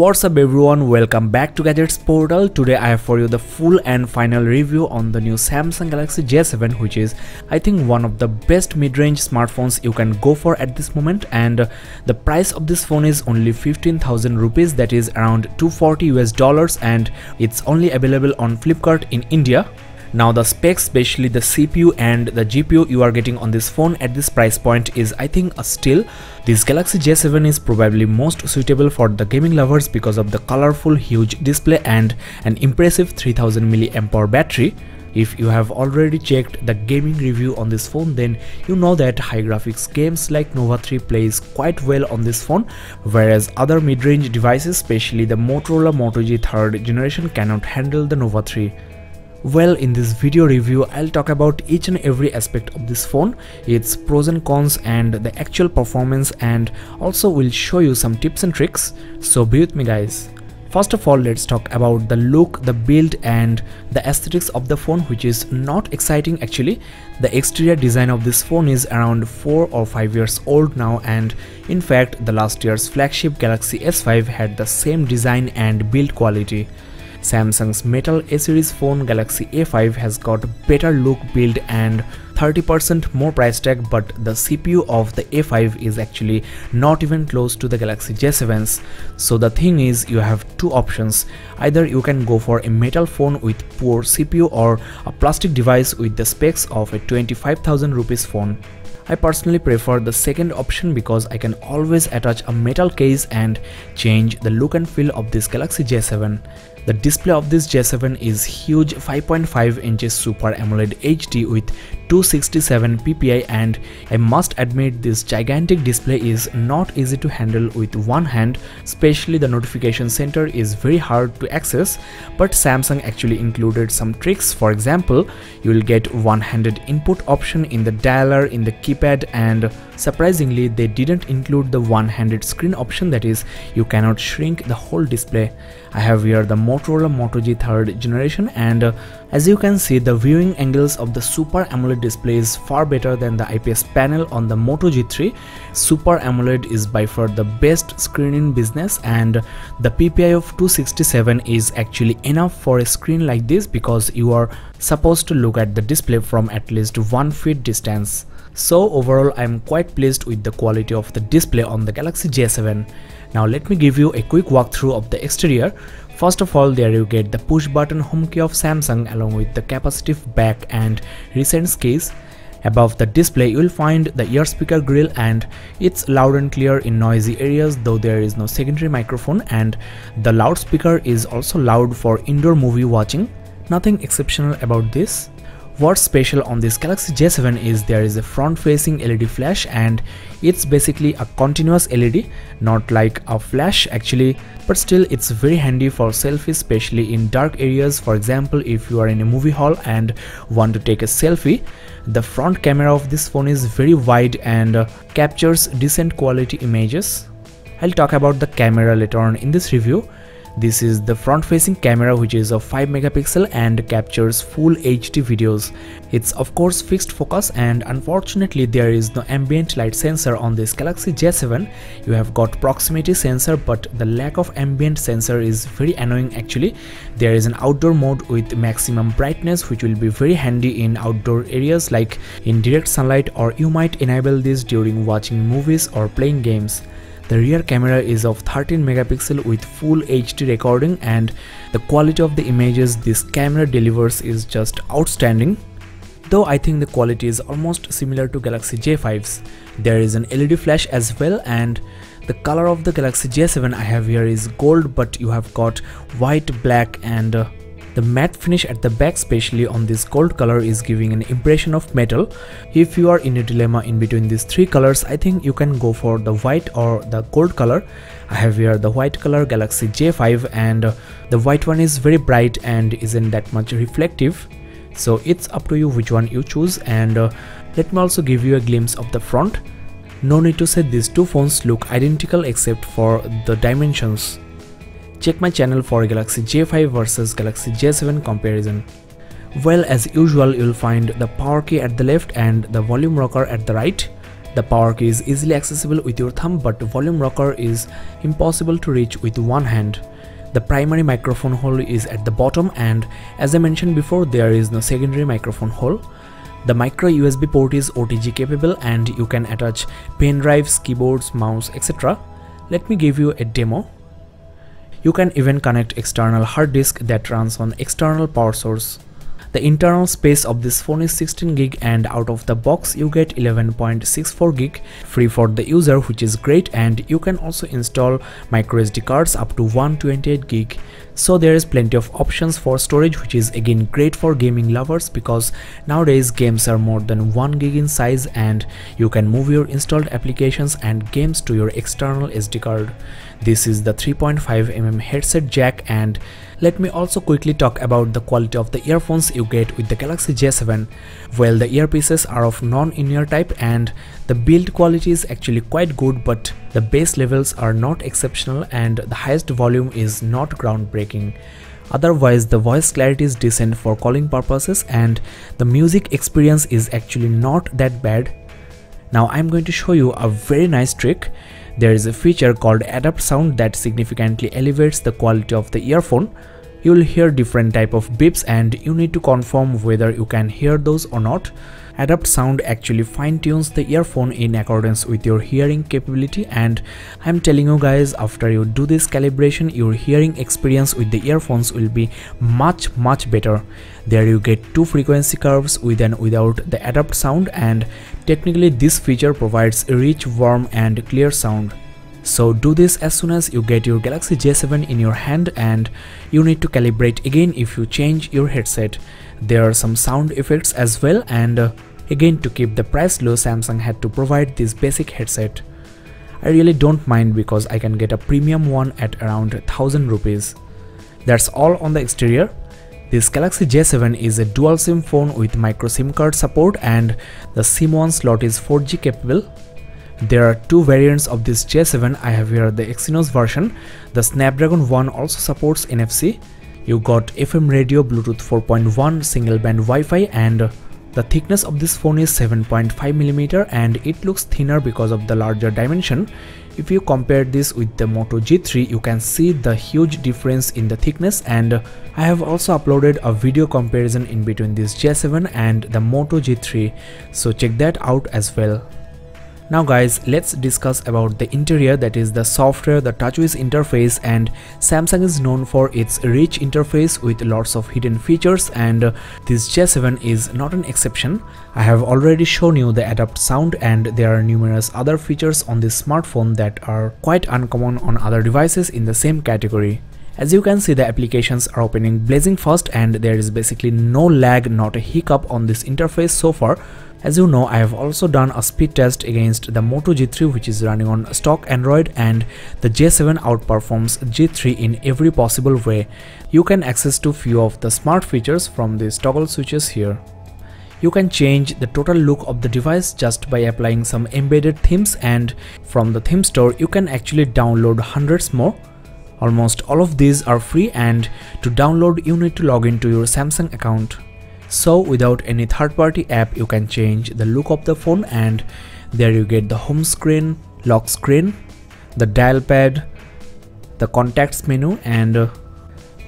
What's up everyone, welcome back to Gadgets Portal. Today I have for you the full and final review on the new Samsung Galaxy J7, which is I think one of the best mid-range smartphones you can go for at this moment, and the price of this phone is only 15,000 rupees, that is around $240 and it's only available on Flipkart in India. Now the specs, especially the CPU and the GPU you are getting on this phone at this price point is I think a steal. This Galaxy J7 is probably most suitable for the gaming lovers because of the colorful huge display and an impressive 3000 mAh battery. If you have already checked the gaming review on this phone, then you know that high graphics games like Nova 3 plays quite well on this phone, whereas other mid-range devices, especially the Motorola Moto G 3rd generation, cannot handle the Nova 3. Well, in this video review, I'll talk about each and every aspect of this phone, its pros and cons and the actual performance, and also will show you some tips and tricks, so be with me guys. First of all, let's talk about the look, the build and the aesthetics of the phone, which is not exciting actually. The exterior design of this phone is around 4 or 5 years old now, and in fact the last year's flagship Galaxy S5 had the same design and build quality. Samsung's metal A-series phone Galaxy A5 has got better look, build and 30% more price tag, but the CPU of the A5 is actually not even close to the Galaxy J7's. So the thing is, you have two options. Either you can go for a metal phone with poor CPU or a plastic device with the specs of a 25,000 rupees phone. I personally prefer the second option because I can always attach a metal case and change the look and feel of this Galaxy J7. The display of this J7 is huge 5.5 inches Super AMOLED HD with 267 ppi, and I must admit this gigantic display is not easy to handle with one hand, especially the notification center is very hard to access, but Samsung actually included some tricks. For example, you will get one-handed input option in the dialer in the keypad, and surprisingly they didn't include the one-handed screen option, that is you cannot shrink the whole display. I have here the Motorola Moto G 3rd generation, and as you can see, the viewing angles of the Super AMOLED display is far better than the IPS panel on the Moto G3. Super AMOLED is by far the best screen in business, and the PPI of 267 is actually enough for a screen like this because you are supposed to look at the display from at least 1 feet distance. So overall, I am quite pleased with the quality of the display on the Galaxy J7. Now let me give you a quick walkthrough of the exterior. First of all, there you get the push button home key of Samsung along with the capacitive back and recent keys. Above the display you will find the ear speaker grill, and it's loud and clear in noisy areas, though there is no secondary microphone, and the loudspeaker is also loud for indoor movie watching. Nothing exceptional about this. What's special on this Galaxy J7 is there is a front-facing LED flash, and it's basically a continuous LED, not like a flash actually, but still it's very handy for selfies, especially in dark areas. For example, if you are in a movie hall and want to take a selfie, the front camera of this phone is very wide and captures decent quality images. I'll talk about the camera later on in this review. This is the front-facing camera, which is of 5 megapixel and captures full HD videos. It's of course fixed focus, and unfortunately there is no ambient light sensor on this Galaxy J7. You have got proximity sensor, but the lack of ambient sensor is very annoying actually. There is an outdoor mode with maximum brightness, which will be very handy in outdoor areas like in direct sunlight, or you might enable this during watching movies or playing games. The rear camera is of 13 megapixel with full HD recording, and the quality of the images this camera delivers is just outstanding. Though I think the quality is almost similar to Galaxy J5's. There is an LED flash as well, and the color of the Galaxy J7 I have here is gold, but you have got white, black and the matte finish at the back, especially on this gold color, is giving an impression of metal. If you are in a dilemma in between these three colors, I think you can go for the white or the gold color. I have here the white color Galaxy J5, and the white one is very bright and isn't that much reflective. So it's up to you which one you choose, and let me also give you a glimpse of the front. No need to say these two phones look identical except for the dimensions. Check my channel for Galaxy J5 versus Galaxy J7 comparison. Well, as usual, you'll find the power key at the left and the volume rocker at the right. The power key is easily accessible with your thumb, but the volume rocker is impossible to reach with one hand. The primary microphone hole is at the bottom, and as I mentioned before, there is no secondary microphone hole. The micro USB port is OTG capable and you can attach pen drives, keyboards, mouse, etc. Let me give you a demo. You can even connect external hard disk that runs on external power source. The internal space of this phone is 16 gig and out of the box you get 11.64 gig free for the user, which is great, and you can also install microSD cards up to 128 gig. So there is plenty of options for storage, which is again great for gaming lovers because nowadays games are more than 1 gig in size and you can move your installed applications and games to your external SD card. This is the 3.5mm headset jack, and let me also quickly talk about the quality of the earphones you get with the Galaxy J7. Well, the earpieces are of non-in-ear type and the build quality is actually quite good, but the bass levels are not exceptional and the highest volume is not groundbreaking. Otherwise, the voice clarity is decent for calling purposes and the music experience is actually not that bad. Now I'm going to show you a very nice trick. There is a feature called Adapt Sound that significantly elevates the quality of the earphone. You will hear different type of beeps and you need to confirm whether you can hear those or not. Adapt Sound actually fine-tunes the earphone in accordance with your hearing capability, and I'm telling you guys, after you do this calibration, your hearing experience with the earphones will be much better. There you get two frequency curves with and without the Adapt Sound, and technically this feature provides a rich, warm and clear sound. So do this as soon as you get your Galaxy J7 in your hand, and you need to calibrate again if you change your headset. There are some sound effects as well, and again, to keep the price low, Samsung had to provide this basic headset. I really don't mind because I can get a premium one at around 1000 rupees. That's all on the exterior. This Galaxy J7 is a dual SIM phone with micro SIM card support, and the SIM1 slot is 4G capable. There are two variants of this J7. I have here the Exynos version. The Snapdragon one also supports NFC. You got FM radio, Bluetooth 4.1, single band Wi-Fi, and the thickness of this phone is 7.5mm and it looks thinner because of the larger dimension. If you compare this with the Moto G3, you can see the huge difference in the thickness, and I have also uploaded a video comparison in between this J7 and the Moto G3, so check that out as well. Now guys, let's discuss about the interior, that is the software, the TouchWiz interface, and Samsung is known for its rich interface with lots of hidden features, and this J7 is not an exception. I have already shown you the Adapt Sound, and there are numerous other features on this smartphone that are quite uncommon on other devices in the same category. As you can see, the applications are opening blazing fast and there is basically no lag, not a hiccup on this interface so far. As you know, I have also done a speed test against the Moto G3, which is running on stock Android, and the J7 outperforms G3 in every possible way. You can access to few of the smart features from these toggle switches here. You can change the total look of the device just by applying some embedded themes, and from the theme store you can actually download hundreds more. Almost all of these are free, and to download you need to log into your Samsung account. So without any third-party app, you can change the look of the phone, and there you get the home screen, lock screen, the dial pad, the contacts menu, and the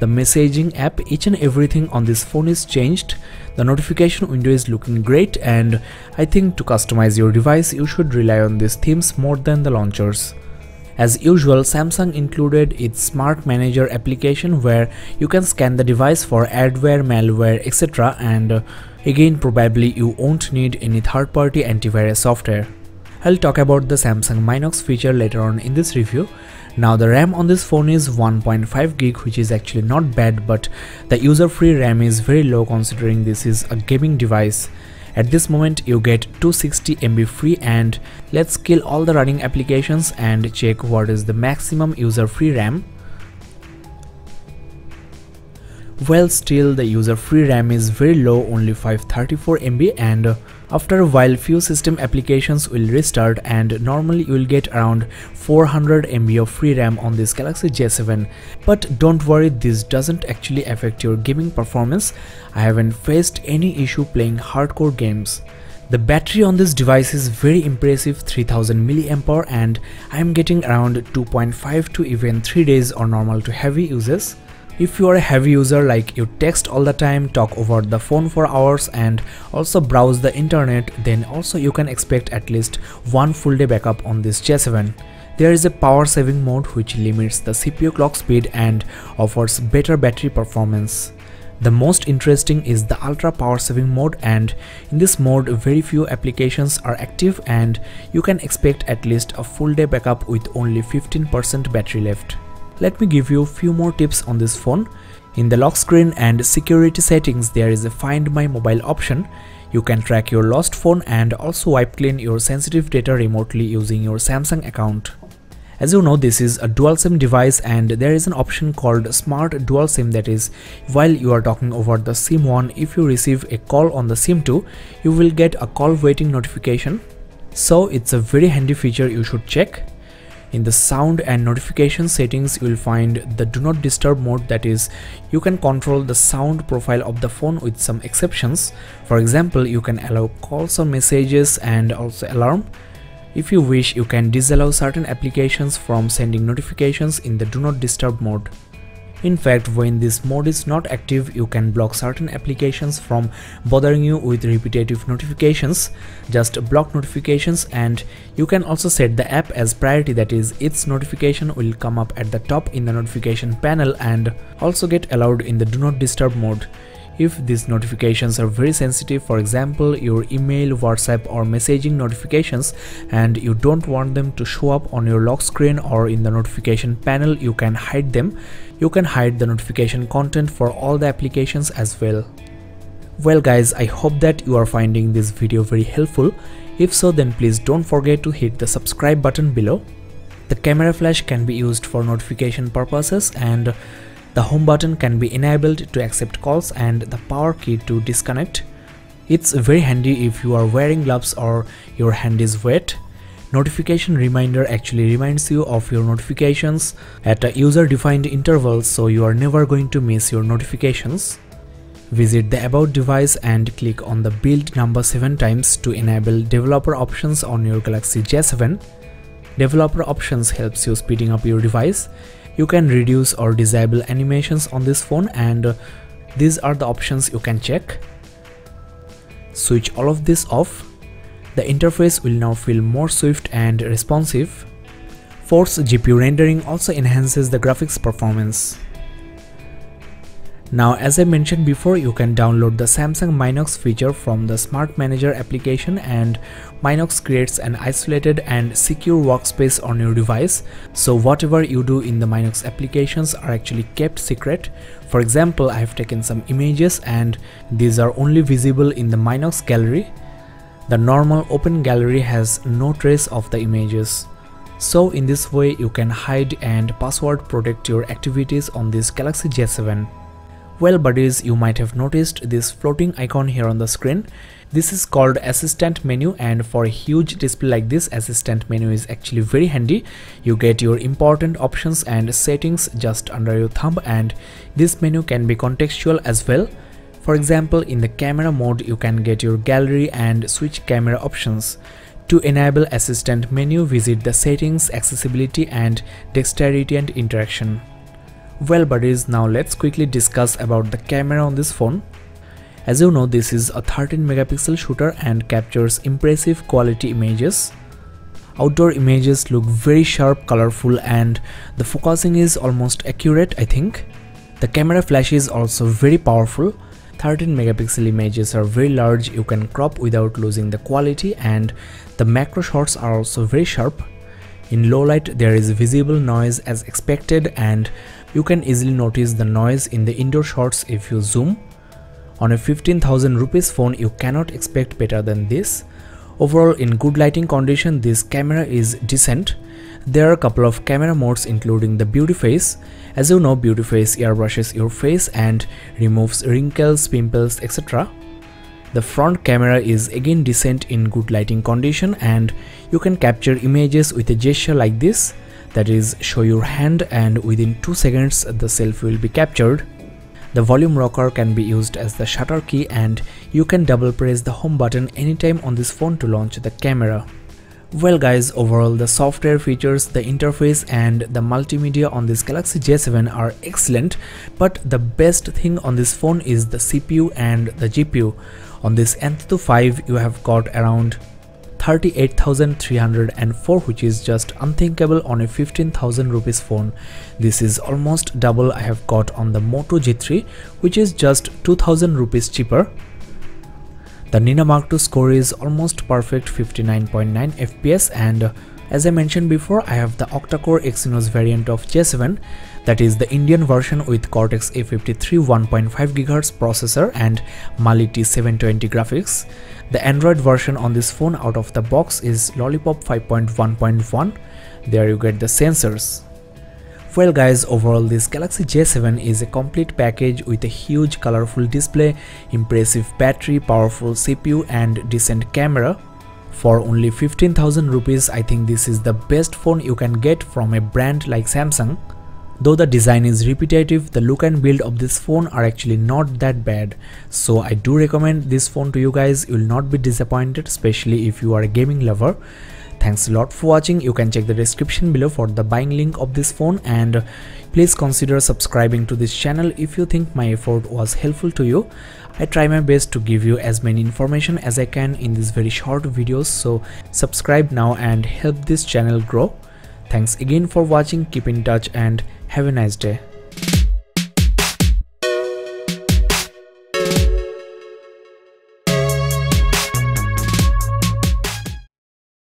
messaging app. Each and everything on this phone is changed. The notification window is looking great, and I think to customize your device you should rely on these themes more than the launchers. As usual, Samsung included its Smart Manager application where you can scan the device for adware, malware, etc. and again, probably you won't need any third-party antivirus software. I'll talk about the Samsung Minox feature later on in this review. Now the RAM on this phone is 1.5 gig, which is actually not bad, but the user-free RAM is very low considering this is a gaming device. At this moment you get 260 MB free, and let's kill all the running applications and check what is the maximum user-free RAM. Well, still the user-free RAM is very low, only 534 MB, and after a while few system applications will restart and normally you will get around 400 MB of free RAM on this Galaxy J7. But don't worry, this doesn't actually affect your gaming performance. I haven't faced any issue playing hardcore games. The battery on this device is very impressive, 3000 mAh, and I am getting around 2.5 to even 3 days or normal to heavy uses. If you are a heavy user, like you text all the time, talk over the phone for hours and also browse the internet, then also you can expect at least one full day backup on this J7. There is a power saving mode which limits the CPU clock speed and offers better battery performance. The most interesting is the ultra power saving mode, and in this mode very few applications are active and you can expect at least a full day backup with only 15% battery left. Let me give you a few more tips on this phone. In the lock screen and security settings there is a Find My Mobile option. You can track your lost phone and also wipe clean your sensitive data remotely using your Samsung account. As you know, this is a dual SIM device and there is an option called Smart Dual SIM, that is, while you are talking over the SIM 1, if you receive a call on the SIM 2, you will get a call waiting notification. So it's a very handy feature you should check. In the sound and notification settings, you will find the Do Not Disturb mode, that is, you can control the sound profile of the phone with some exceptions. For example, you can allow calls or messages and also alarm. If you wish, you can disallow certain applications from sending notifications in the Do Not Disturb mode. In fact, when this mode is not active, you can block certain applications from bothering you with repetitive notifications. Just block notifications, and you can also set the app as priority, that is, its notification will come up at the top in the notification panel and also get allowed in the Do Not Disturb mode. If these notifications are very sensitive, for example your email, WhatsApp or messaging notifications, and you don't want them to show up on your lock screen or in the notification panel, you can hide them. You can hide the notification content for all the applications as well. Well guys, I hope that you are finding this video very helpful. If so, then please don't forget to hit the subscribe button below. The camera flash can be used for notification purposes, and the home button can be enabled to accept calls and the power key to disconnect. It's very handy if you are wearing gloves or your hand is wet. Notification reminder actually reminds you of your notifications at a user-defined interval, so you are never going to miss your notifications. Visit the About device and click on the build number 7 times to enable developer options on your Galaxy J7. Developer options helps you speeding up your device. You can reduce or disable animations on this phone, and these are the options you can check. Switch all of this off. The interface will now feel more swift and responsive. Force GPU rendering also enhances the graphics performance. Now, as I mentioned before, you can download the Samsung Minox feature from the Smart Manager application, and Minox creates an isolated and secure workspace on your device. So whatever you do in the Minox applications are actually kept secret. For example, I have taken some images and these are only visible in the Minox gallery. The normal open gallery has no trace of the images. So in this way you can hide and password protect your activities on this Galaxy J7. Well buddies, you might have noticed this floating icon here on the screen. This is called Assistant Menu, and for a huge display like this, Assistant Menu is actually very handy. You get your important options and settings just under your thumb, and this menu can be contextual as well. For example, in the camera mode you can get your gallery and switch camera options. To enable Assistant Menu, visit the Settings, Accessibility and Dexterity and Interaction. Well buddies, now let's quickly discuss about the camera on this phone. As you know, this is a 13 megapixel shooter and captures impressive quality images. Outdoor images look very sharp, colorful, and the focusing is almost accurate, I think. The camera flash is also very powerful. 13 megapixel images are very large, you can crop without losing the quality, and the macro shots are also very sharp. In low light there is visible noise as expected, and you can easily notice the noise in the indoor shots if you zoom. On a 15,000 rupees phone you cannot expect better than this. Overall, in good lighting condition, this camera is decent. There are a couple of camera modes including the beauty face. As you know, beauty face airbrushes your face and removes wrinkles, pimples, etc. The front camera is again decent in good lighting condition, and you can capture images with a gesture like this, that is, show your hand and within 2 seconds the selfie will be captured. The volume rocker can be used as the shutter key, and you can double press the home button anytime on this phone to launch the camera. Well guys, overall the software features, the interface and the multimedia on this Galaxy J7 are excellent, but the best thing on this phone is the CPU and the GPU. On this Antutu 5 you have got around 38,304, which is just unthinkable on a 15,000 rupees phone. This is almost double I have got on the Moto G3, which is just 2,000 rupees cheaper. The Nina Mark II score is almost perfect, 59.9 FPS, and as I mentioned before, I have the octa-core Exynos variant of J7, that is the Indian version with Cortex A53 1.5 GHz processor and Mali T720 graphics. The Android version on this phone out of the box is Lollipop 5.1.1. There you get the sensors. Well guys, overall this Galaxy J7 is a complete package with a huge colorful display, impressive battery, powerful CPU and decent camera. For only 15,000 rupees, I think this is the best phone you can get from a brand like Samsung. Though the design is repetitive, the look and build of this phone are actually not that bad. So I do recommend this phone to you guys. You will not be disappointed, especially if you are a gaming lover. Thanks a lot for watching. You can check the description below for the buying link of this phone, and please consider subscribing to this channel if you think my effort was helpful to you. I try my best to give you as many information as I can in these very short videos, so subscribe now and help this channel grow. Thanks again for watching, keep in touch and have a nice day.